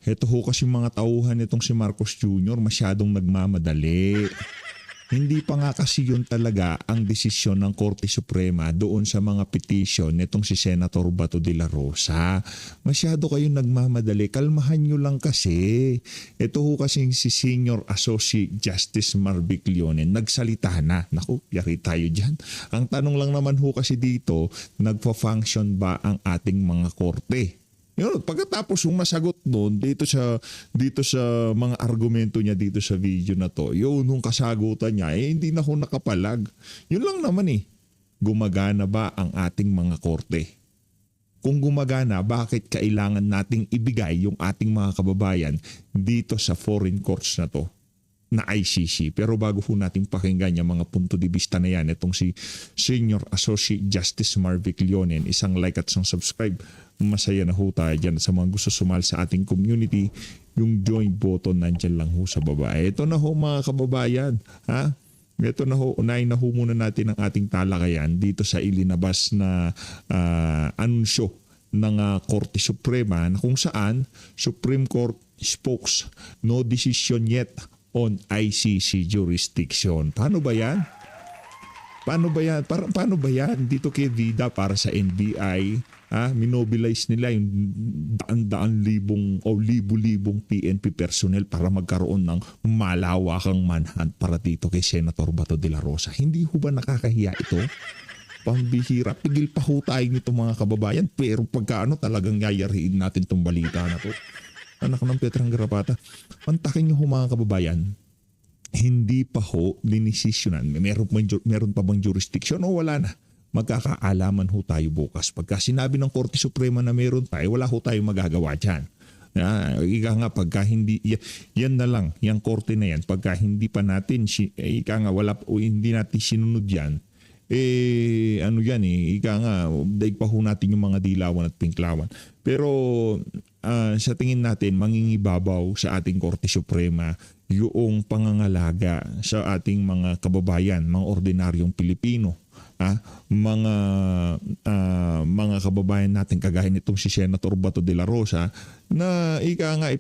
Heto ho kasi mga tauhan nitong si Marcos Jr. masyadong nagmamadali. Hindi pa nga kasi yun talaga ang desisyon ng Korte Suprema doon sa mga petition nitong si Senator Bato de la Rosa. Masyado kayong nagmamadali. Kalmahan nyo lang kasi. Ito ho kasing si Senior Associate Justice Marvic Leonen nagsalita na. Naku, yari tayo dyan. Ang tanong lang naman ho kasi dito, nagpa-function ba ang ating mga korte? Yun, pagkatapos yung masagot doon dito sa mga argumento niya dito sa video na to, yun nung kasagutan niya, hindi na ho nakapalag. Yun lang naman gumagana ba ang ating mga korte? Kung gumagana, bakit kailangan nating ibigay yung ating mga kababayan dito sa foreign courts na to? Na ICC. Pero bago po natin pakinggan yung mga punto de vista na yan, itong si Senior Associate Justice Marvic Leonen, isang like at isang subscribe. Masaya na ho tayo dyan sa mga gusto sumali sa ating community. Yung join button nandyan lang ho sa baba. Ito na ho mga kababayan. Ha? Ito na ho, unahin na ho muna natin ang ating talakayan dito sa ilinabas na anunsyo ng Korte Suprema na kung saan Supreme Court spokes no decision yet on ICC jurisdiction. Paano ba yan? Paano ba yan? Dito kay Vida para sa NBI, minobilize nila yung daan-daan libong o libu-libong PNP personnel para magkaroon ng malawakang manhunt para dito kay Senator Bato de la Rosa. Hindi ho ba nakakahiya ito? Pambihira. Pigil pa ho tayo nito mga kababayan, pero pagkaano talagang yayariin natin itong balita na to. Anak ng Petrang Garapata. Pantakin nyo ho mga kababayan, hindi pa ho dinisisyonan. Meron pa bang jurisdiction o wala na? Magkakaalaman ho tayo bukas. Pagka sinabi ng Korte Suprema na meron tayo, wala ho tayo magagawa dyan. Ika nga pagka hindi, yan na lang, yung korte na yan, pagka hindi pa natin, ika nga wala, o hindi natin sinunod yan, ano yan ika nga, daig pa ho natin yung mga dilawan at pinklawan. Pero sa tingin natin, mangingibabaw sa ating Korte Suprema yung pangangalaga sa ating mga kababayan, mga ordinaryong Pilipino. Mga kababayan natin kagaya nitong si Senator Bato de la Rosa na ika nga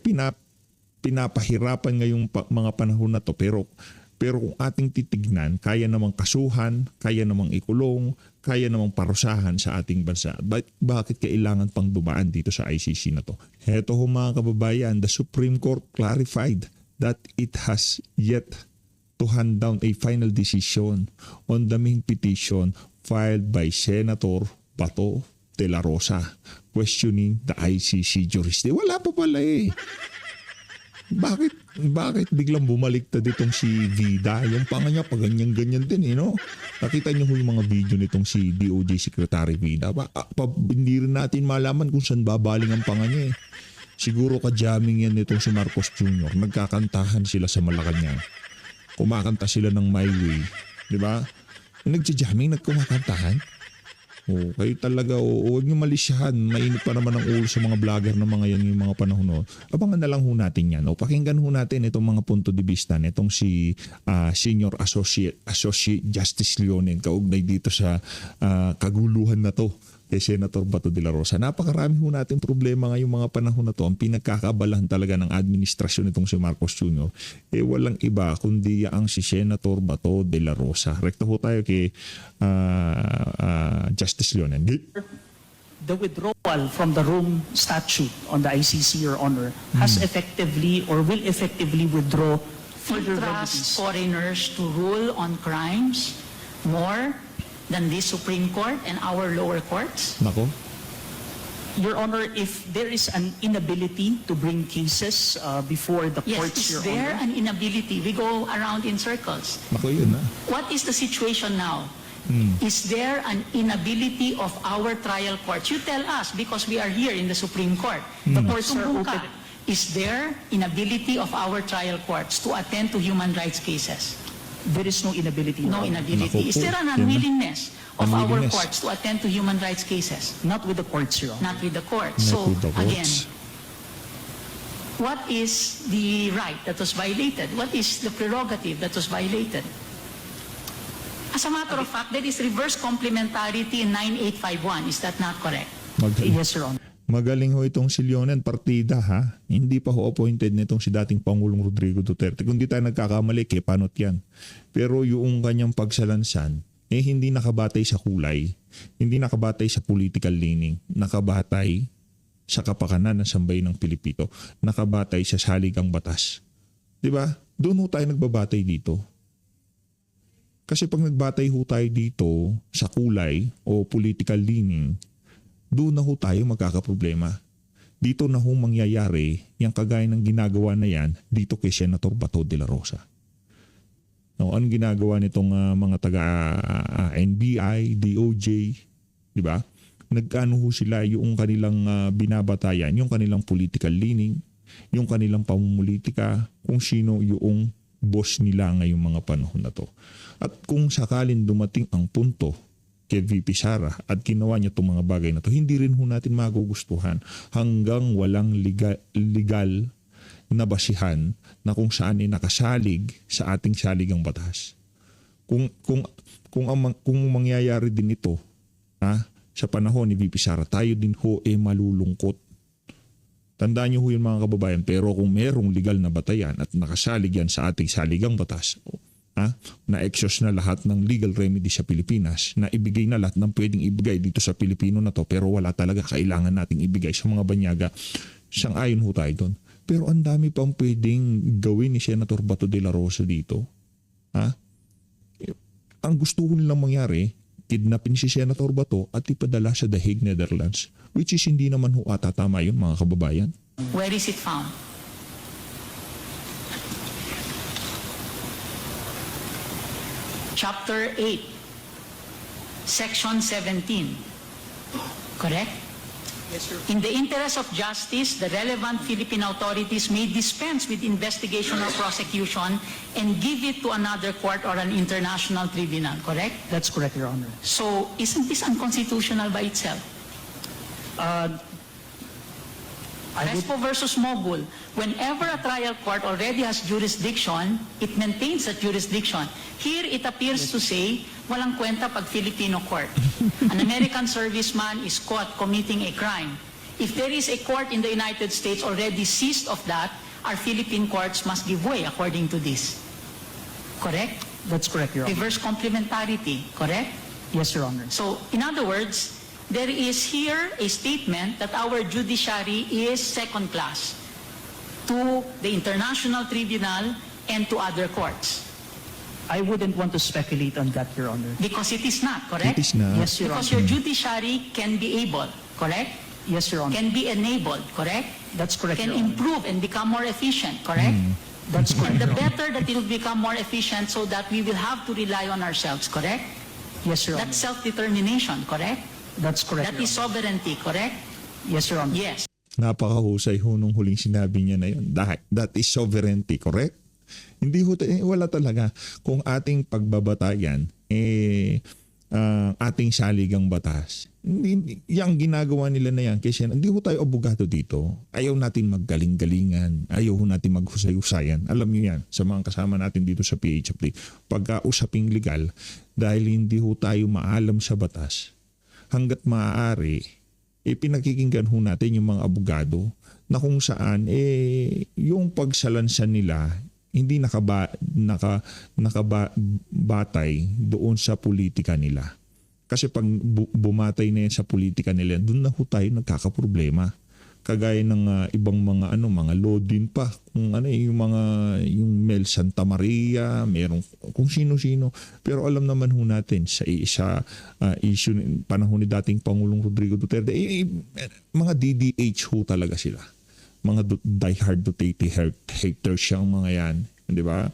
pinapahirapan ngayong mga panahon na to, pero kung ating titignan, kaya namang kasuhan, kaya namang ikulong, kaya namang parusahan sa ating bansa. Bakit kailangan pang dumaan dito sa ICC na to? Heto ho mga kababayan, the Supreme Court clarified that it has yet to hand down a final decision on the main petition filed by Senator Bato de la Rosa questioning the ICC jurisdiction. Wala pa pala Bakit biglang bumaliktad itong si Vida? Yung panga niya pa ganyan-ganyan din no? Nakita niyo yung mga video nitong si DOJ Secretary Vida. Hindi rin natin malaman kung saan babaling ang panga niya Siguro ka-jamming yan nitong si Marcos Jr. Nagkakantahan sila sa Malacanang. Kumakanta sila ng My Way. Di ba? Nagja-jamming, nagkumakantahan. Kayo talaga, huwag nyo malisyahan. Mainit pa naman ang ulo sa mga vlogger na mga yan yung mga panahon. Abangan na lang ho natin yan. Pakinggan ho natin itong mga punto de vista nitong si Senior Associate Justice Leonen kaugnay dito sa kaguluhan na to kay Senator Bato de la Rosa. Napakarami ho natin problema ngayong mga panahon na to. Ang pinagkakabalahan talaga ng administrasyon itong si Marcos Jr. Walang iba kundi ang si Senator Bato de la Rosa. Rekto ho tayo kay Justice Leonen. The withdrawal from the Rome Statute on the ICC, Your Honor, has effectively or will effectively withdraw further Trust remedies. foreigners to rule on crimes more than the Supreme Court and our lower courts? Nako. Your Honor, if there is an inability to bring cases before the Yes, courts, is Your there Honor, an inability? We go around in circles. Nako yun What is the situation now? Is there an inability of our trial courts? You tell us because we are here in the Supreme Court. The courts are Sir, open. Is there inability of our trial courts to attend to human rights cases? there is no inability. Your No Honor. inability. Is there an Naku po. unwillingness of our Unwillingness. courts to attend to human rights cases? Not with the courts, Your Honor. Not with the courts. Not So, with the again, courts. what is the right that was violated? What is the prerogative that was violated? As a matter of fact, there is reverse complementarity in 9851. Is that not correct? Yes, Your Honor. Magaling ho itong si Leonen, partida ha. Hindi pa ho appointed nitong si dating Pangulong Rodrigo Duterte. Kung di tayo nagkakamali, panot yan. Pero yung kanyang pagsalansan, hindi nakabatay sa kulay. Hindi nakabatay sa political leaning. Nakabatay sa kapakanan ng sambayan ng Pilipino. Nakabatay sa saligang batas. Diba? Doon ho tayo nagbabatay dito. Kasi pag nagbatay ho tayo dito sa kulay o political leaning, doon na ho tayo magkakaproblema. Dito na ho mangyayari yung kagaya ng ginagawa na yan dito kay Senator Bato de la Rosa. No, anong ginagawa nitong mga taga NBI, DOJ, di ba? Nagkano ho sila yung kanilang binabatayan, yung kanilang political leaning, yung kanilang pamumulitika, kung sino yung boss nila ngayong mga panahon na to. At kung sakalin dumating ang punto kay VP Sara at ginawa niya itong mga bagay na to, hindi rin ho natin magugustuhan hanggang walang legal na basihan na kung saan ay nakasalig sa ating saligang batas. Kung mangyayari din ito sa panahon ni VP Sara, tayo din ho malulungkot. Tandaan niyo ho yun mga kababayan, pero kung merong legal na batayan at nakasalig yan sa ating saligang batas, na-exhaust na lahat ng legal remedy sa Pilipinas, na ibigay na lahat ng pwedeng ibigay dito sa Pilipino na to, pero wala talaga kailangan nating ibigay sa mga banyaga, sang-ayon ho tayo doon. Pero ang dami pang pwedeng gawin ni Senator Bato de la Rosa dito. Ang gusto ko nilang mangyari, kidnapin si Senator Bato at ipadala sa The Hague, Netherlands, which is hindi naman ho tama yun mga kababayan. Where is it found? Chapter 8, Section 17. Correct? Yes, sir. In the interest of justice, the relevant Philippine authorities may dispense with investigation or prosecution and give it to another court or an international tribunal. Correct? That's correct, Your Honor. So, isn't this unconstitutional by itself? Respo versus Mogul, whenever a trial court already has jurisdiction, it maintains that jurisdiction. Here, it appears to say, walang kwenta pag Filipino court. An American serviceman is caught committing a crime. If there is a court in the United States already seized of that, our Philippine courts must give way according to this. Correct? That's correct, Your Honor. Reverse complementarity. Correct? Yes, Your Honor. So, in other words, there is here a statement that our judiciary is second class to the International Tribunal and to other courts. I wouldn't want to speculate on that, Your Honor. Because it is not, correct? It is not. Yes, Your Because Honor. your judiciary can be able, correct? Yes, Your Honor. Can be enabled, correct? That's correct, Can Your Honor. improve and become more efficient, correct? That's correct, And the Your Honor. better that it will become more efficient so that we will have to rely on ourselves, correct? Yes, Your Honor. That's self-determination, correct? That's correct, That Your is Honor. sovereignty, correct? Yes, Your Honor. Yes. Napakahusay ho nung huling sinabi niya na yun. That is sovereignty, correct? Hindi ho, wala talaga. Kung ating pagbabatayan, ating saligang batas, yung ginagawa nila na yan, kasi hindi ho tayo abogado dito. Ayaw natin maggaling-galingan. Ayaw ho natin maghusay-husayan. Alam niyo yan, sa mga kasama natin dito sa PH Update. Pagka usaping legal, dahil hindi ho tayo maalam sa batas, hanggat maaari, pinakikinggan ho natin yung mga abogado na kung saan yung pagsalansan nila hindi nakabatay doon sa politika nila. Kasi pag bumatay na yan sa politika nila, doon na ho tayo nagkakaproblema. Kagaya ng ibang mga mga law din pa, kung yung Mel Santa Maria, merong kung sino-sino. Pero alam naman ho natin sa issue panahon ni dating Pangulong Rodrigo Duterte, mga DDH ho talaga sila. Mga diehard Duterte haters siyang mga yan, di ba?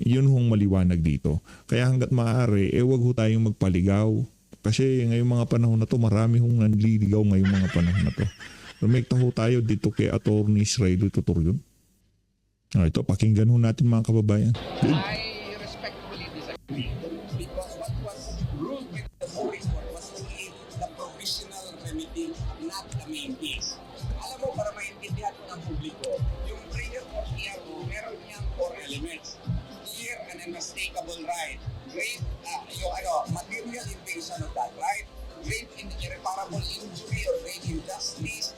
Yun hong maliwanag dito. Kaya hanggat maaari, wag ho tayong magpaligaw. Kasi ngayong mga panahon na to, marami hong nanliligaw ngayong mga panahon na to. Rumekta ho tayo dito kay Atty. Israel Tutorion. Ito, pakinggan ho natin mga kababayan. I respectfully disagree because what was ruled with the Supreme Court was only the provisional remedy, not the main case. Alam mo, para maintindihan ko ng publiko, yung prayer for PRO, meron niyang 4 elements. Clear and unmistakable right. Great, material invasion of that right. Great irreparable injury or great injustice,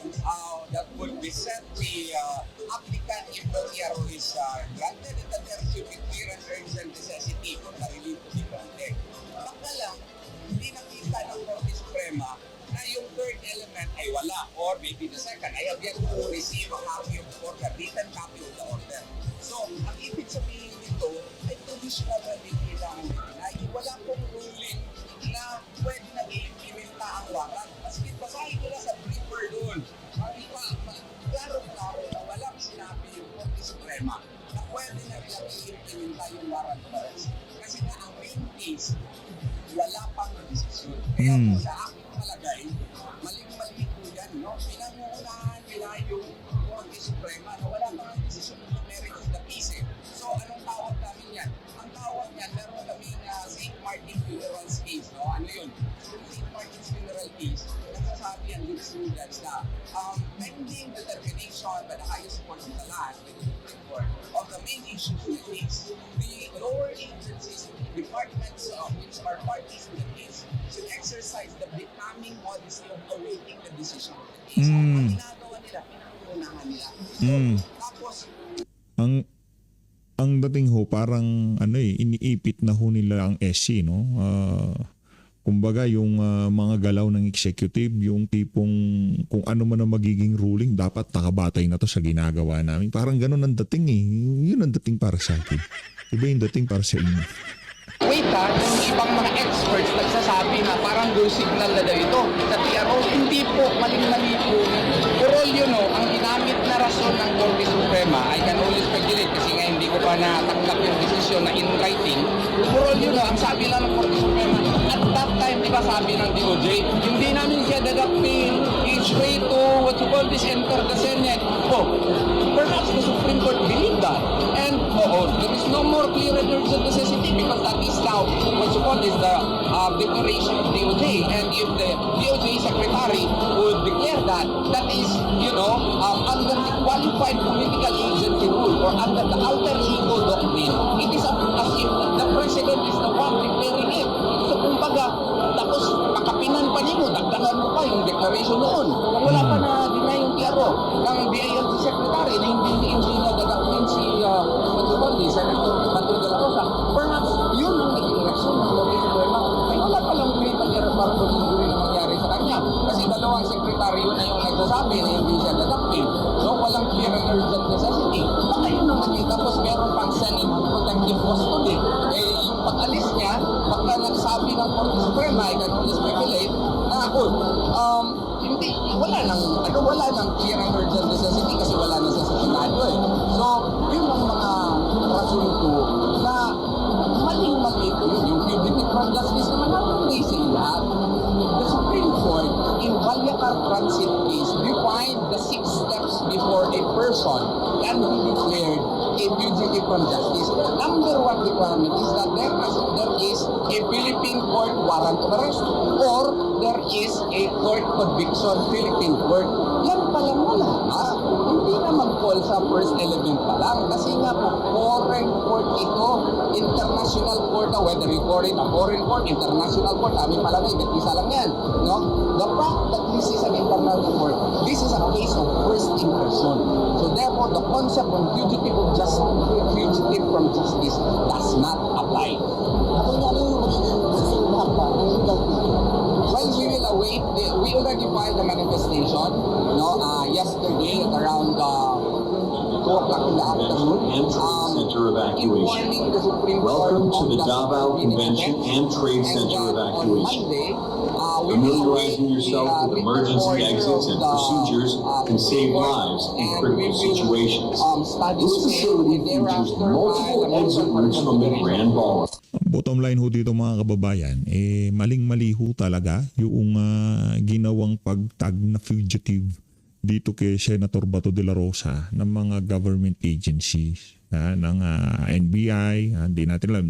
Kaya po sa aking palagay, maling-mali po yan, no? Pinangungunahan nila yung Korte Suprema na wala pang desisyon ng merit of the case. So, anong tawag namin yan? Ang tawag yan, meron kami St. Martin Funerals case, no? Ano yun? Yung St. Martin's Funeral case, nagsasabi yan with students na pending determination by the highest court of the land, by the Supreme Court, of the main issues in the case, the lower agencies, departments which are parties in the case, should exercise the becoming modesty of awaiting the decision of the case. Ang ginagawa nila, pinangungunahan nila. So, tapos, ang dating ho parang iniipit na ho nila ang SC, no? Kumbaga yung mga galaw ng executive, yung tipong kung ano man ang magiging ruling, dapat nakabatay na to sa ginagawa namin. Parang ganun ang dating eh. Yun ang dating para sa akin. Iba yung dating para sa inyo. wait yung ibang mga experts nagsasabi na parang go signal na daw ito sa TRO. Hindi po, maling-mali po. For all you know, ang ginamit na rason ng Korte Suprema, I can only speculate kasi nga hindi ko pa natanggap yung desisyon na in writing. For all you know, ang sabi lang ng Korte Suprema, at that time, di ba sabi ng DOJ, hindi namin siya dadakpin, each way to what you call this, enter the Senate. Oh, perhaps the Supreme Court believed that. And there is no more clear and urgent necessity because that is now what you call this, the declaration of DOJ. And if the DOJ secretary would declare that, that is, under the qualified political agency rule or under the alter ego doctrine, it is as if the president is the one declaring it. So kumbaga, tapos pakapinan pa niyo, dagdagan mo pa yung declaration noon. Kung wala pa na deny yung TRO, ng DILG secretary na hindi na dadakpin si Senator Bato de la Rosa, perhaps yun ang naging reaksyon ng Korte Suprema. Ay wala palang criminal irreparable injury na mangyari sa kanya. Kasi dalawang sekretary yun na yung nagsasabi na hindi siya dadakpin. So walang clear and urgent necessity. Baka yun ang naging tapos meron pang Senate protective custody. Yung pag-alis niya, pagka nagsabi ng Korte Suprema, I can only speculate na hindi, wala nang clear and urgent necessity kasi wala na sa Senado eh. So, yun ang mga rason ko na maling-mali ko yun. Yung fugitive from justice naman natin may say lahat. The Supreme Court in Valyacar Transit case defined the 6 steps before a person can be declared a fugitive from justice. Number 1 requirement is that there is a Philippine court warrant of arrest or there is a court conviction Philippine court. Yan pa lang wala. Hindi naman fall sa first element pa lang. Kasi nga po, foreign court ito, international court, whether you call it a foreign court, international court, amin pala na, isa lang yan. No? The fact that this is an international court, this is a case of first impression. So therefore, the concept of fugitive from justice does not apply. Well, we will await. We already filed the manifestation, yesterday at around 2 o'clock in the afternoon. Center evacuation. Informing the Supreme Court Welcome to of the Davao Convention and Trade Center evacuation. Familiarizing yourself with emergency exits and procedures can save lives in critical situations. This facility features multiple exit routes from the Grand Ballroom. Bottom line ho dito mga kababayan, maling-mali ho talaga yung ginawang pagtag na fugitive dito kay Senator Bato de la Rosa ng mga government agencies, ng NBI, hindi natin alam,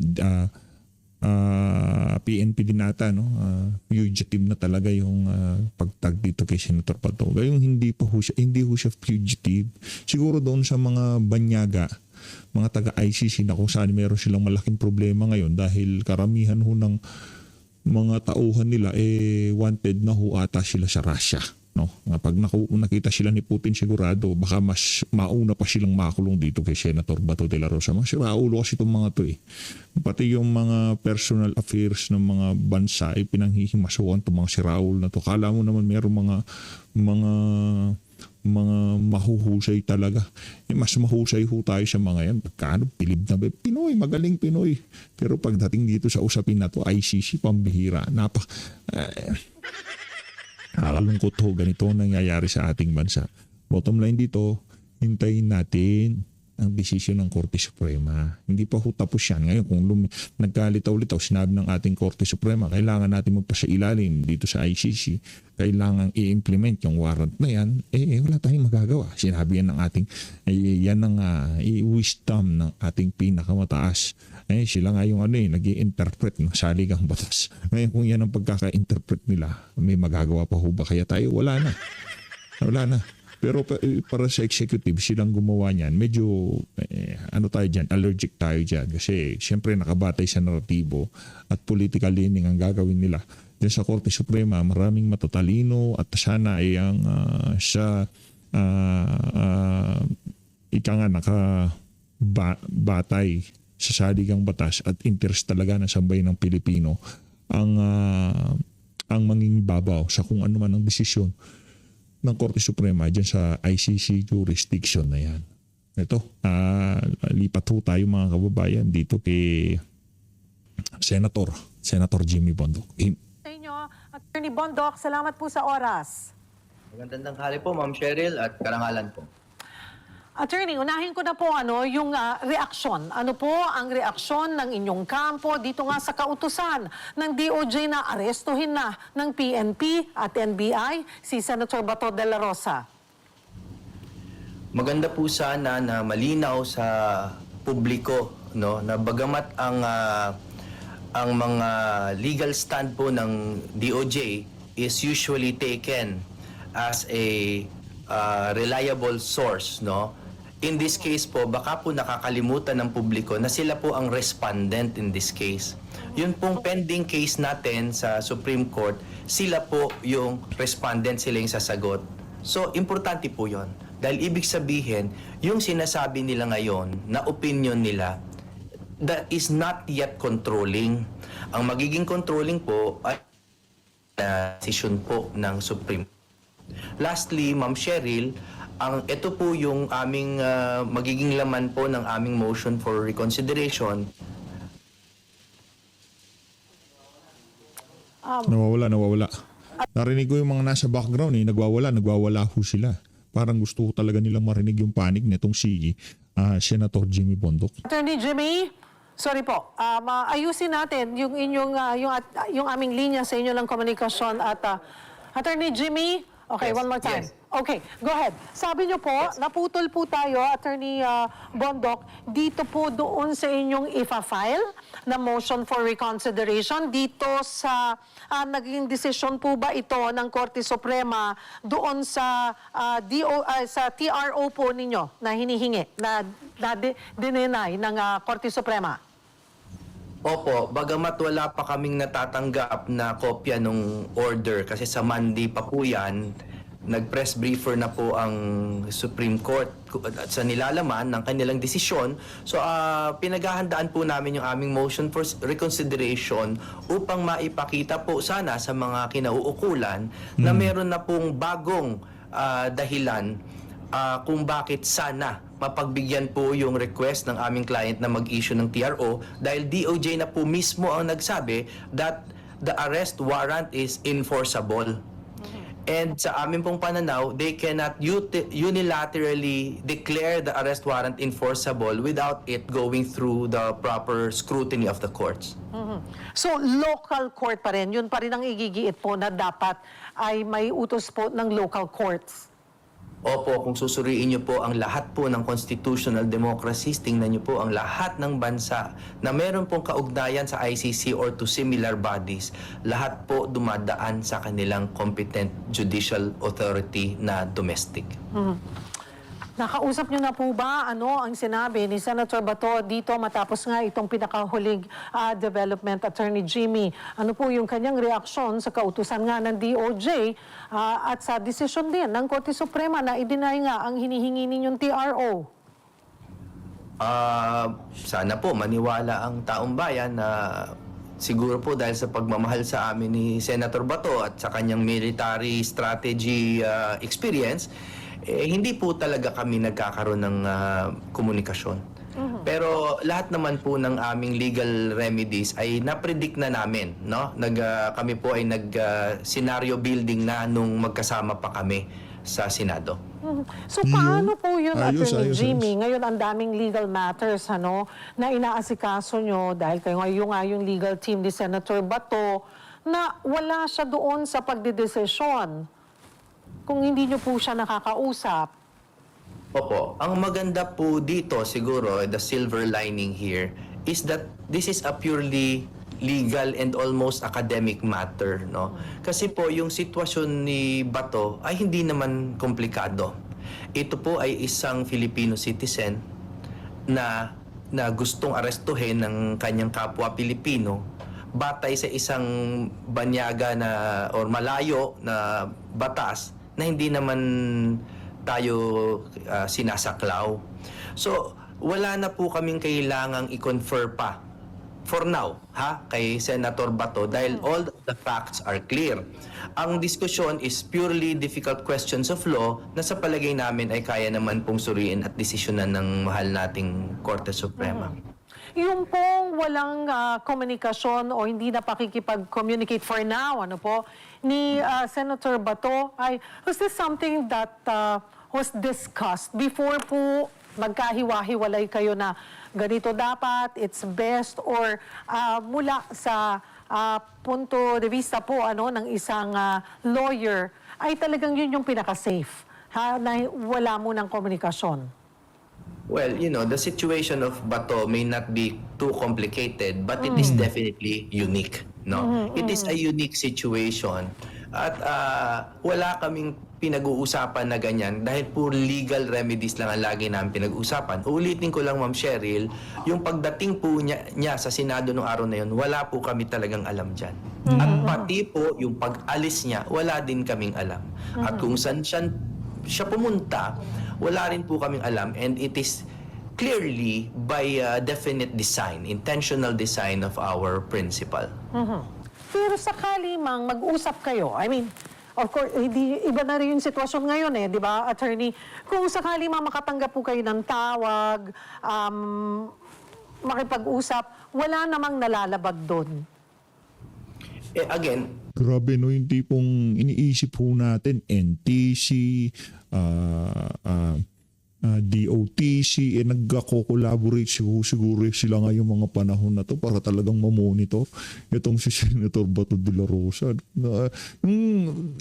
PNP din nata, no? Fugitive na talaga yung pagtag dito kay Senator Bato. Gayong hindi ho siya fugitive. Siguro doon sa mga banyaga, mga taga-ICC na kung saan meron silang malaking problema ngayon dahil karamihan ho ng mga tauhan nila wanted na ho ata sila sa Russia. No? Pag nakita sila ni Putin sigurado baka mas mauna pa silang makulong dito kay Senator Bato de la Rosa. Mas raulo kasi itong mga to Pati yung mga personal affairs ng mga bansa ay pinanghihimasuan itong mga si Raul na to. Kala mo naman meron mga mahuhusay talaga. Mas mahusay ho tayo sa mga yan. Pagkano, pilib na Pinoy, magaling Pinoy. Pero pagdating dito sa usapin na to, ICC, pambihira. Nakakalungkot ho, ganito nangyayari sa ating bansa. Bottom line dito, hintayin natin ang desisyon ng Korte Suprema. Hindi pa ho tapos yan. Ngayon, kung nagkalitaw-litaw, sinabi ng ating Korte Suprema, kailangan natin magpasailalim dito sa ICC, kailangan i-implement yung warrant na yan, wala tayong magagawa. Sinabi yan ng ating, yan ang wisdom ng ating pinakamataas. Sila nga yung nag-i-interpret ng saligang batas. Ngayon, kung yan ang pagkaka-interpret nila, may magagawa pa ho ba kaya tayo? Wala na. Wala na. Pero para sa executive, silang gumawa niyan, medyo tayo dyan, allergic tayo dyan. Kasi siyempre nakabatay sa naratibo at political leaning ang gagawin nila. Diyan sa Korte Suprema, maraming matatalino at sana ay ang nakabatay sa saligang batas at interest talaga ng sambayan ng Pilipino ang mangingibabaw sa kung ano man ang desisyon ng Korte Suprema dyan sa ICC jurisdiction na yan. Ito, lipat ho tayo mga kababayan dito kay Senator Jimmy Bondoc. Sa inyo, Attorney Bondoc, salamat po sa oras. Magandang tanghali po, Ma'am Cheryl, at karangalan po. Attorney, unahin ko na po yung reaksyon. Ano po ang reaksyon ng inyong kampo dito nga sa kautusan ng DOJ na arestuhin na ng PNP at NBI si Senator Bato de la Rosa? Maganda po sana na malinaw sa publiko, no, na bagamat ang mga legal stand po ng DOJ is usually taken as a reliable source, no. In this case po, baka po nakakalimutan ng publiko na sila po ang respondent in this case. Yun pong pending case natin sa Supreme Court, sila po yung respondent, sila yung sasagot. So, importante po yun. Dahil ibig sabihin, yung sinasabi nila ngayon na opinion nila, that is not yet controlling. Ang magiging controlling po ay decision po ng Supreme. Lastly, Ma'am Cheryl, ito po yung aming magiging laman po ng aming motion for reconsideration. Nawawala. Narinig ko yung mga nasa background nagwawala ho sila. Parang gusto ko talaga nilang marinig yung panig nitong si Senator Jimmy Bondoc. Attorney Jimmy, sorry po. Ayusin natin yung inyong yung aming linya sa inyo ng komunikasyon at Attorney Jimmy, okay, Yes, one more time. yes. Okay, go ahead. Sabi niyo po, naputol po tayo, Attorney Bondoc, dito po doon sa inyong ifa-file na motion for reconsideration. Dito sa naging desisyon po ba ito ng Korte Suprema doon sa sa TRO po ninyo na hinihingi, na dinenay ng Korte Suprema? Opo, bagamat wala pa kaming natatanggap na kopya ng order kasi sa Monday pa po yan, nag-press briefer na po ang Supreme Court sa nilalaman ng kanilang desisyon. So, pinaghahandaan po namin yung aming motion for reconsideration upang maipakita po sana sa mga kinauukulan na meron na pong bagong dahilan kung bakit sana mapagbigyan po yung request ng aming client na mag-issue ng TRO dahil DOJ na po mismo ang nagsabi that the arrest warrant is enforceable. And sa amin pong pananaw, they cannot unilaterally declare the arrest warrant enforceable without it going through the proper scrutiny of the courts. So, local court pa rin. Yun pa rin ang igigiit po na dapat ay may utos po ng local courts. Opo, kung susuriin niyo po ang lahat po ng constitutional democracies, tingnan niyo po ang lahat ng bansa na meron pong kaugnayan sa ICC or to similar bodies, lahat po dumadaan sa kanilang competent judicial authority na domestic. Nakausap niyo na po ba ano ang sinabi ni Senator Bato dito matapos nga itong pinakahuling development, Attorney Jimmy? Ano po yung kanyang reaksyon sa kautusan nga ng DOJ at sa desisyon din ng Korte Suprema na i-deny nga ang hinihingi ninyong TRO? Sana po maniwala ang taong bayan na siguro po dahil sa pagmamahal sa amin ni Senator Bato at sa kanyang military strategy experience, hindi po talaga kami nagkakaroon ng komunikasyon. Pero lahat naman po ng aming legal remedies ay napredict na namin, no? Kami po ay nag scenario building na nung magkasama pa kami sa Senado. So paano po yun, Ayos, Attorney ayos, Jimmy? Ngayon ang daming legal matters na inaasikaso nyo dahil kayo nga yung legal team ni Senator Bato na wala siya doon sa pagdidesisyon kung hindi nyo po siya nakakausap. Opo, ang maganda po dito siguro, the silver lining here, is that this is a purely legal and almost academic matter, no? Kasi po yung sitwasyon ni Bato ay hindi naman komplikado. Ito po ay isang Filipino citizen na gustong arestuhin ng kanyang kapwa Pilipino batay sa isang banyaga na or malayo na batas na hindi naman tayo sinasaklaw. So, wala na po kaming kailangang i-confer pa for now, kay Senator Bato dahil all the facts are clear. Ang diskusyon is purely difficult questions of law na sa palagay namin ay kaya naman pong suriin at desisyonan ng mahal nating Korte Suprema. Yung pong walang komunikasyon o hindi na pakikipag-communicate for now, ni Senator Bato, was this something that was discussed before po magkahiwa-hiwalay kayo na ganito dapat, it's best, or mula sa punto de vista po ng isang lawyer, ay talagang yun yung pinaka-safe, na wala mo ng komunikasyon? Well, the situation of Bato may not be too complicated, but it is definitely unique, no? It is a unique situation. At wala kaming pinag-uusapan na ganyan dahil puro legal remedies lang ang lagi namin pinag-uusapan. Uulitin ko lang, Ma'am Cheryl, yung pagdating po niya sa Senado noong araw na yun, wala po kami talagang alam dyan. At pati po yung pag-alis niya, wala din kaming alam. At kung saan siya pumunta, wala rin po kaming alam, and it is clearly by definite design, intentional design of our principal. Pero sakali mang mag-usap kayo, of course, iba na rin yung sitwasyon ngayon di ba, Attorney? Kung sakali mang makatanggap po kayo ng tawag, makipag-usap, wala namang nalalabag doon. Again, Grabe no, yung tipong iniisip po natin, NTC, DOTC, nagko-collaborate siguro sila ngayong mga panahon na to para talagang mamonitor itong si Senator Bato de la Rosa.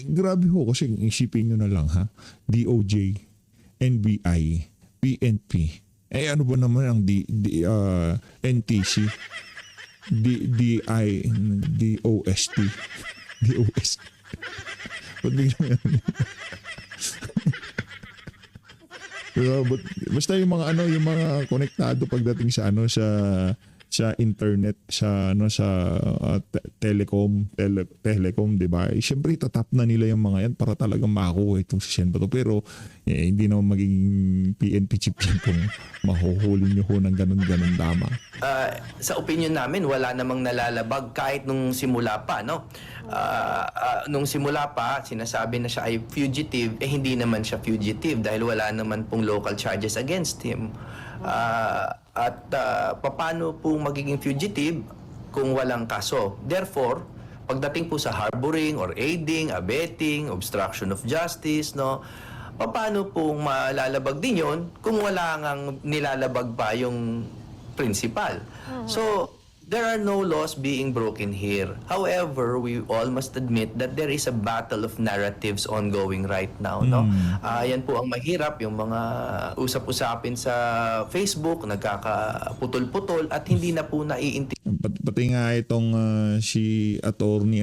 Grabe ho, kasi isipin nyo na lang DOJ, NBI, PNP. Ano ba naman ang NTC? DOST. DOS. Ba't biglang yan? Basta yung mga yung mga konektado pagdating sa sa internet, sa telecom, di ba? Siyempre itatap na nila yung mga yan para talagang makakuha itong si Sen Bato. Pero hindi naman magiging PNP chief yan kung mahuhuli nyo ho ng ganun-ganun lamang. Sa opinion namin, wala namang nalalabag kahit nung simula pa, no? Nung simula pa, sinasabi na siya ay fugitive, hindi naman siya fugitive dahil wala naman pong local charges against him. Paano po magiging fugitive kung walang kaso? Therefore, pagdating po sa harboring or aiding, abetting, obstruction of justice, no? Paano po malalabag din yun kung wala ngang nilalabag pa yung principal? So, there are no laws being broken here. However, we all must admit that there is a battle of narratives ongoing right now, no? Yan po ang mahirap, yung mga usap-usapin sa Facebook, nagkakaputol-putol at hindi na po naiintindihan. Pati nga itong si Attorney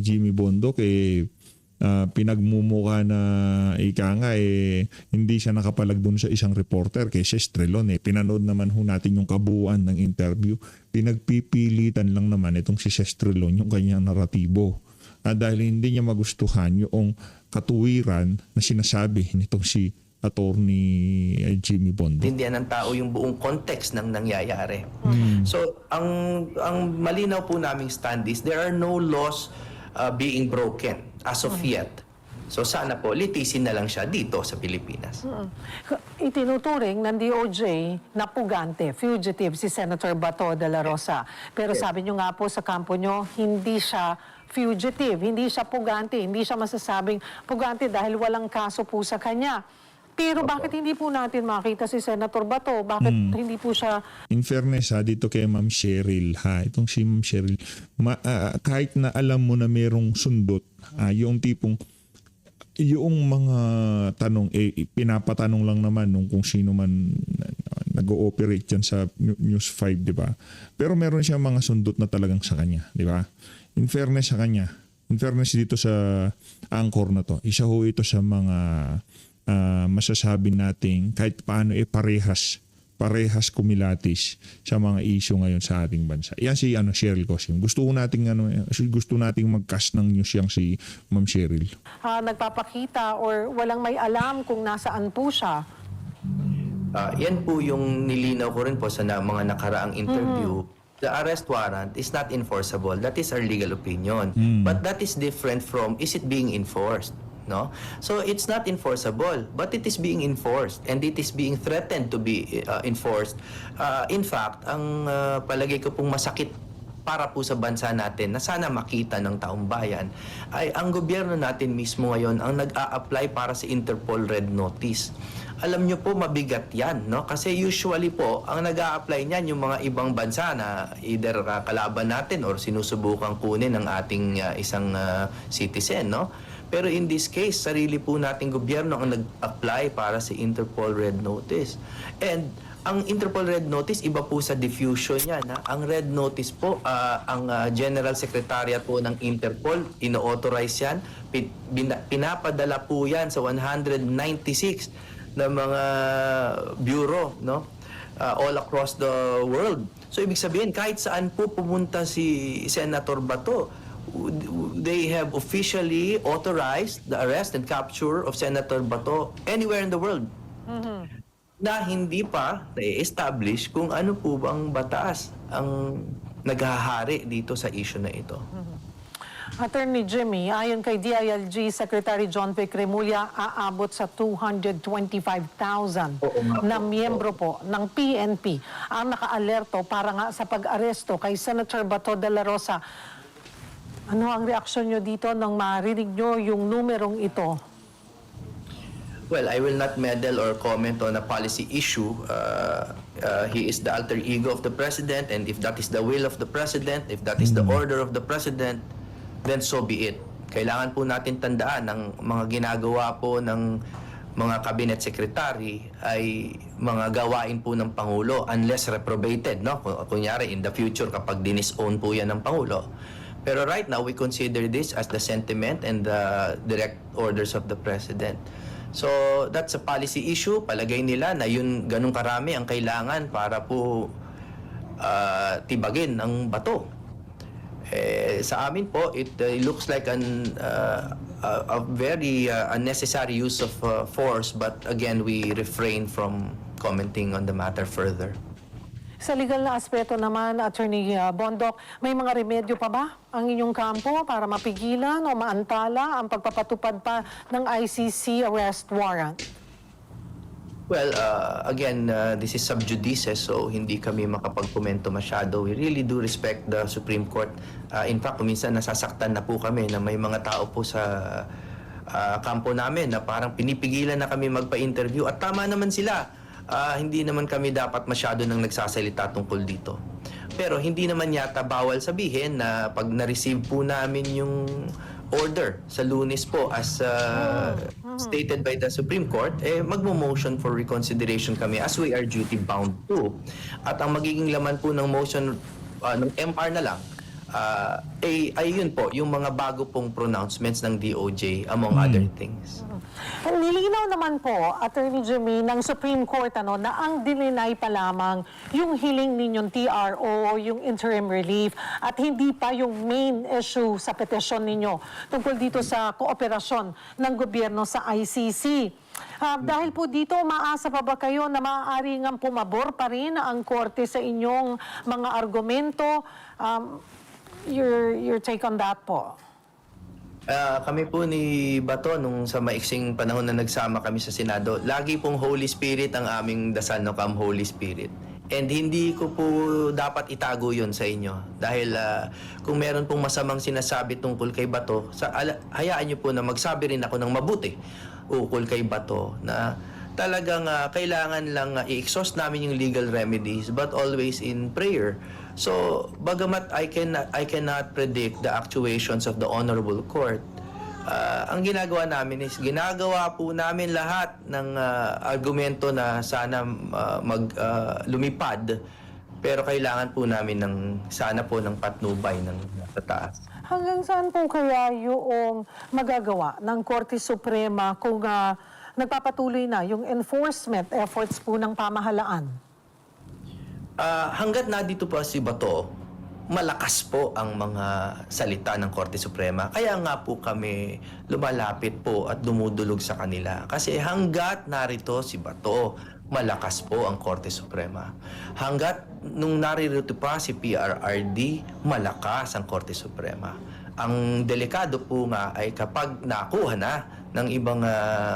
Jimmy Bondoc pinagmumukha na hindi siya nakapalag dun sa isang reporter kay Sestrelon. Pinanood naman ho natin yung kabuuan ng interview. Pinagpipilitan lang naman itong si Sestrelon yung kanyang naratibo. Dahil hindi niya magustuhan yung katuwiran na sinasabi nitong si Attorney Jimmy Bondoc. Tindihan ng tao yung buong context ng nangyayari. So, ang malinaw po naming stand is there are no laws being broken as of yet. So sana po, litisin na lang siya dito sa Pilipinas. Itinuturing ng DOJ na pugante, fugitive si Senator Bato de la Rosa. Pero sabi nyo nga po sa kampo nyo, hindi siya fugitive. Hindi siya pugante. Hindi siya masasabing pugante dahil walang kaso po sa kanya. Pero bakit hindi po natin makita si Senator Bato? Bakit hindi po siya... In fairness dito kay Ma'am Cheryl itong si Ma'am Cheryl, kahit na alam mo na merong sundot, yung tipong, yung mga tanong, pinapatanong lang naman nung kung sino man nag-ooperate dyan sa News 5, di ba? Pero meron siya mga sundot na talagang sa kanya, di ba? In fairness sa kanya, in fairness dito sa anchor na to, isa ho ito sa mga masasabi nating kahit paano parehas kumilatis sa mga issue ngayon sa ating bansa. Yan si Cheryl Cosim. Gusto nating mag-cast ng news yang si Ma'am Cheryl. Nagpapakita or walang may alam kung nasaan po siya. Yan po yung nilinaw ko rin po sa mga nakaraang interview. The arrest warrant is not enforceable. That is our legal opinion. But that is different from, is it being enforced? No? So it's not enforceable, but it is being enforced and it is being threatened to be enforced. In fact, ang palagay ko pong masakit para po sa bansa natin na sana makita ng taong bayan ay ang gobyerno natin mismo ngayon ang nag-a-apply para sa Interpol Red Notice. Alam nyo po, mabigat yan, no? Kasi usually po, ang nag-a-apply niyan yung mga ibang bansa na either kalaban natin or sinusubukan kunin ng ating isang citizen, no? Pero in this case, sarili po nating gobyerno ang nag-apply para sa Interpol Red Notice. And ang Interpol Red Notice, iba po sa diffusion niya. Ang Red Notice po, ang General Secretariat po ng Interpol, ino-authorize yan. Pinapadala po yan sa 196 na mga bureau, no? All across the world. So ibig sabihin, kahit saan po pumunta si Senator Bato, they have officially authorized the arrest and capture of Senator Bato anywhere in the world. Na hindi pa na-establish kung ano po bang batas ang naghahari dito sa issue na ito. Attorney Jimmy, ayon kay DILG Secretary John Vic Remulla, aabot sa 225,000 na miyembro po ng PNP ang naka-alerto para nga sa pag-aresto kay Senator Bato de la Rosa. Ano ang reaksyon nyo dito nang marinig nyo yung numerong ito? Well, I will not meddle or comment on a policy issue. He is the alter ego of the President, and if that is the will of the President, if that is the order of the President, then so be it. Kailangan po natin tandaan ng mga ginagawa po ng mga cabinet secretary ay mga gawain po ng Pangulo unless reprobated, no? Kunyari, in the future kapag dinisown po yan ng Pangulo. Pero right now, we consider this as the sentiment and the direct orders of the President. So, that's a policy issue. Palagay nila na yun ganun karami ang kailangan para po tibagin ang bato. Sa amin po, it looks like a very unnecessary use of force, but again, we refrain from commenting on the matter further. Sa legal na aspeto naman, Attorney Bondoc, may mga remedyo pa ba ang inyong kampo para mapigilan o maantala ang pagpapatupad pa ng ICC arrest warrant? Well, again, this is sub judice, so hindi kami makapagkomento masyado. We really do respect the Supreme Court. In fact, minsan nasasaktan na po kami na may mga tao po sa kampo namin na parang pinipigilan na kami magpa-interview. At tama naman sila. Hindi naman kami dapat masyado nang nagsasalita tungkol dito. Pero hindi naman yata bawal sabihin na pag na-receive po namin yung order sa Lunes po as stated by the Supreme Court, magmo-motion for reconsideration kami as we are duty bound to. At ang magiging laman po ng motion ng MR na lang, ay yun po, yung mga bago pong pronouncements ng DOJ among other things. Nilinaw naman po, Attorney Jimmy, ng Supreme Court na ang dininay pa lamang yung hiling ninyong TRO, yung interim relief, at hindi pa yung main issue sa petisyon ninyo tungkol dito sa kooperasyon ng gobyerno sa ICC. Dahil po dito, maasa pa ba kayo na maaari ngang pumabor pa rin ang korte sa inyong mga argumento? Your take on that po? Kami po ni Bato, nung sa maiksing panahon na nagsama kami sa Senado, lagi pong Holy Spirit ang aming dasal, no? Come Holy Spirit. And hindi ko po dapat itago yon sa inyo. Dahil kung meron pong masamang sinasabi tungkol kay Bato, hayaan niyo po na magsabi rin ako ng mabuti ukol kay Bato na talagang kailangan lang i-exhaust namin yung legal remedies but always in prayer. So, bagamat I cannot predict the actuations of the Honorable Court, ang ginagawa namin is ginagawa po namin lahat ng argumento na sana lumipad, pero kailangan po namin sana po ng patnubay ng sa taas. Hanggang saan po kaya yung magagawa ng Korte Suprema kung nagpapatuloy na yung enforcement efforts po ng pamahalaan? Hanggat nandito pa si Bato, malakas po ang mga salita ng Korte Suprema. Kaya nga po kami lumalapit po at dumudulog sa kanila. Kasi hanggat narito si Bato, malakas po ang Korte Suprema. Hanggat nung naririto pa si PRRD, malakas ang Korte Suprema. Ang delikado po nga ay kapag nakuha na ng ibang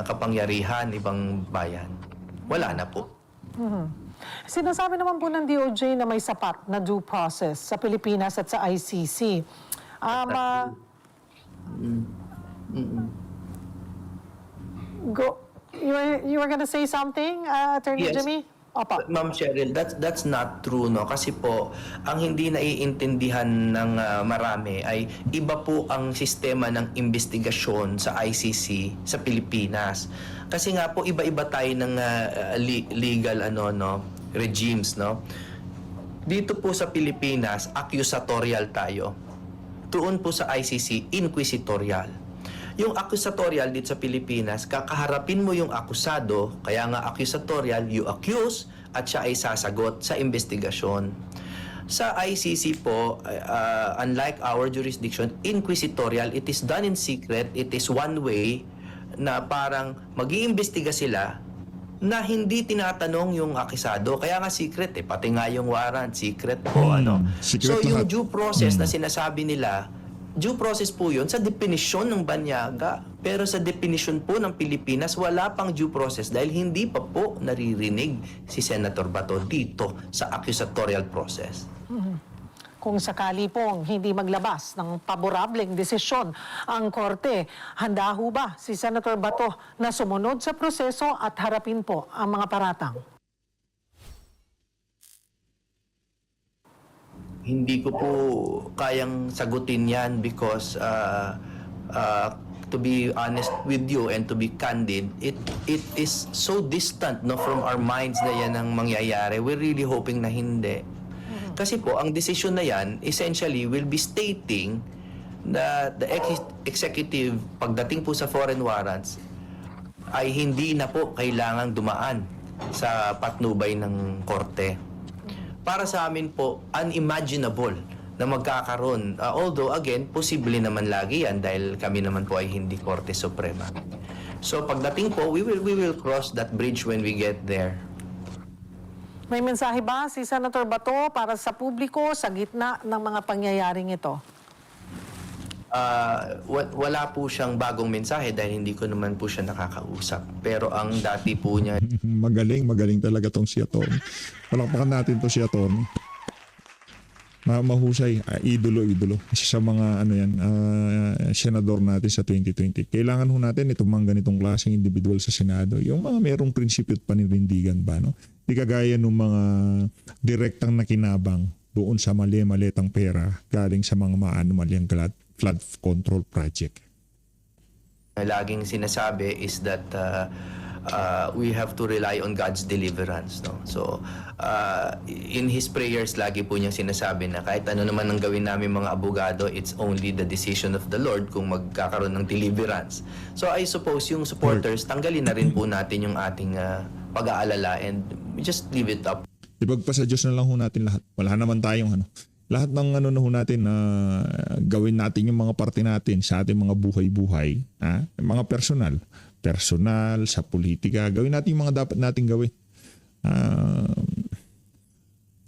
kapangyarihan, ibang bayan, wala na po. Sinasabi naman po ng DOJ na may sapat na due process sa Pilipinas at sa ICC. You were gonna say something, Attorney Yes. Jimmy? Opo. Ma'am Cheryl, that's not true, no? Kasi po, ang hindi naiintindihan ng marami ay iba po ang sistema ng investigasyon sa ICC sa Pilipinas. Kasi nga po, iba-iba tayo ng legal regimes, no? Dito po sa Pilipinas, accusatorial tayo. Doon po sa ICC, inquisitorial. Yung accusatorial dito sa Pilipinas, kakaharapin mo yung akusado, kaya nga accusatorial, you accuse, at siya ay sasagot sa investigasyon. Sa ICC po, unlike our jurisdiction, inquisitorial, it is done in secret, it is one way na parang mag-iimbestiga sila na hindi tinatanong yung akusado. Kaya nga secret pati nga yung warrant, secret po. Secret So yung lahat. due process na sinasabi nila, due process po yun sa definisyon ng banyaga. Pero sa definisyon po ng Pilipinas, wala pang due process dahil hindi pa po naririnig si Senator Bato dito sa accusatorial process. Kung sakali pong hindi maglabas ng paborableng desisyon ang Korte, handa ho ba si Senator Bato na sumunod sa proseso at harapin po ang mga paratang? Hindi ko po kayang sagutin yan because to be honest with you and to be candid, it is so distant from our minds na yan ang mangyayari. We're really hoping na hindi. Kasi po, ang desisyon na yan essentially will be stating that the executive, pagdating po sa foreign warrants, ay hindi na po kailangang dumaan sa patnubay ng korte. Para sa amin po, unimaginable na magkakaroon. Although, again, posible naman lagi yan dahil kami naman po ay hindi Korte Suprema. So, pagdating po, we will cross that bridge when we get there. May mensahe ba si Senator Bato para sa publiko sa gitna ng mga pangyayaring ito? Wala po siyang bagong mensahe dahil hindi ko naman po siya nakakausap. Pero ang dati po niya... Magaling talaga tong si Atty. Palakpakan natin to si Atty. Mahusay, idolo. Isa sa mga senador natin sa 2020. Kailangan ho natin itong mga ganitong klaseng individual sa Senado. Yung mga merong prinsipyo at paninindigan ba, no? Di kagaya ng mga direktang nakinabang doon sa mali-malitang pera galing sa mga maanumalyang flood control project. Laging sinasabi is that we have to rely on God's deliverance. No? So, in His prayers, lagi po niyang sinasabi na kahit ano naman ang gawin namin mga abogado, it's only the decision of the Lord kung magkakaroon ng deliverance. So, I suppose yung supporters, tanggalin na rin po natin yung ating pag-aalala and just leave it up. Ipagpa sa Diyos na lang ho natin lahat. Wala naman tayong lahat ng na ho natin na gawin natin yung mga parte natin sa ating mga buhay-buhay, mga personal, sa politika, gawin natin yung mga dapat nating gawin.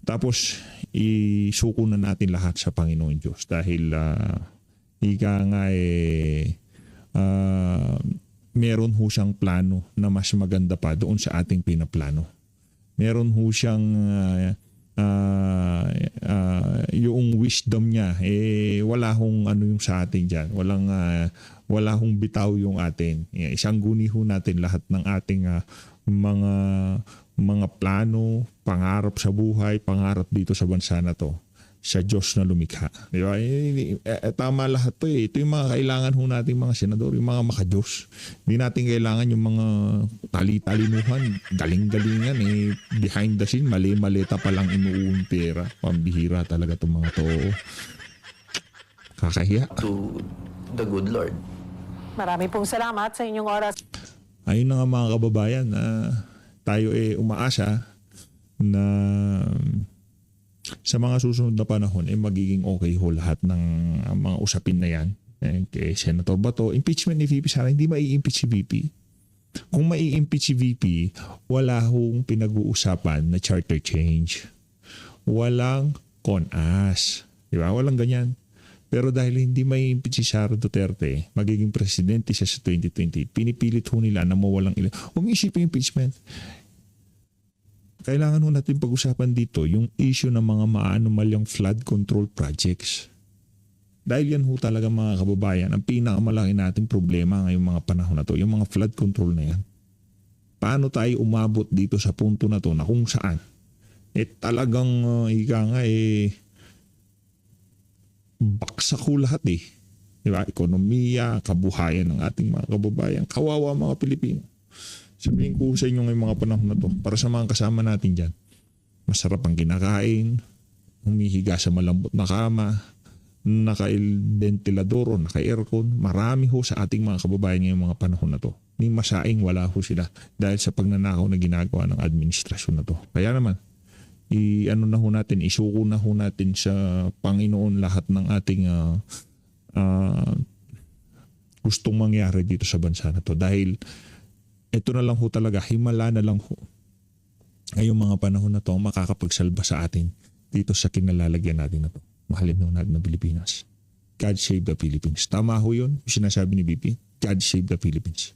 Tapos isuko na natin lahat sa Panginoon Diyos dahil ika nga meron ho siyang plano na mas maganda pa doon sa ating pinaplano. Meron ho siyang yung wisdom niya, wala hong ano yung sa atin dyan. Wala hong bitaw yung atin. Isang guni ho natin lahat ng ating mga plano, pangarap sa buhay, pangarap dito sa bansa na to, sa Diyos na lumikha. Di ba? Tama lahat to eh. Ito yung mga kailangan ho natin mga senador, yung mga maka-Diyos. Hindi natin kailangan yung mga tali-talinuhan, galing-galingan behind the scene, mali-maleta pa lang inuuwing pera. Pambihira talaga itong mga to. Kakahiya. To the good Lord. Marami pong salamat sa inyong oras. Ayun na nga mga kababayan, tayo umaasa na sa mga susunod na panahon magiging okay ho lahat ng mga usapin na yan. Kay Senator Bato, impeachment ni VP Sara, hindi mai-impeach si VP. Kung mai-impeach si VP, wala hong pinag-uusapan na charter change. Walang CONAS. Di ba? Walang ganyan. Pero dahil hindi mai-impeach si Sara Duterte, magiging presidente siya sa 2020, pinipilit ho nila na mawalang ilan. Huwag isipin impeachment. Kailangan ho natin pag-usapan dito yung issue ng mga maanomalyang flood control projects. Dahil yan ho talaga mga kababayan, ang pinakamalaki nating problema ngayong mga panahon na to, yung mga flood control na yan. Paano tayo umabot dito sa punto na to na kung saan? Talagang baksak ho lahat eh. Diba? Ekonomiya, kabuhayan ng ating mga kababayan. Kawawa mga Pilipino. Sabihin ko sa inyo ngayong mga panahon na to, para sa mga kasama natin dyan, masarap ang kinakain, humihiga sa malambot na kama, naka-ventilador o naka-aircon, marami ho sa ating mga kababayan ngayong mga panahon na to. Ni masaing wala ho sila dahil sa pagnanakaw na ginagawa ng administrasyon na to. Kaya naman, isuko na ho natin sa Panginoon lahat ng ating gustong mangyari dito sa bansa na to. Dahil ito na lang ho talaga, himala na lang ho ngayong mga panahon na to makakapagsalba sa atin dito sa kinalalagyan natin na to. Mahalin ho natin ng Pilipinas. God save the Philippines. Tama ho yun, yung sinasabi ni BP. God save the Philippines.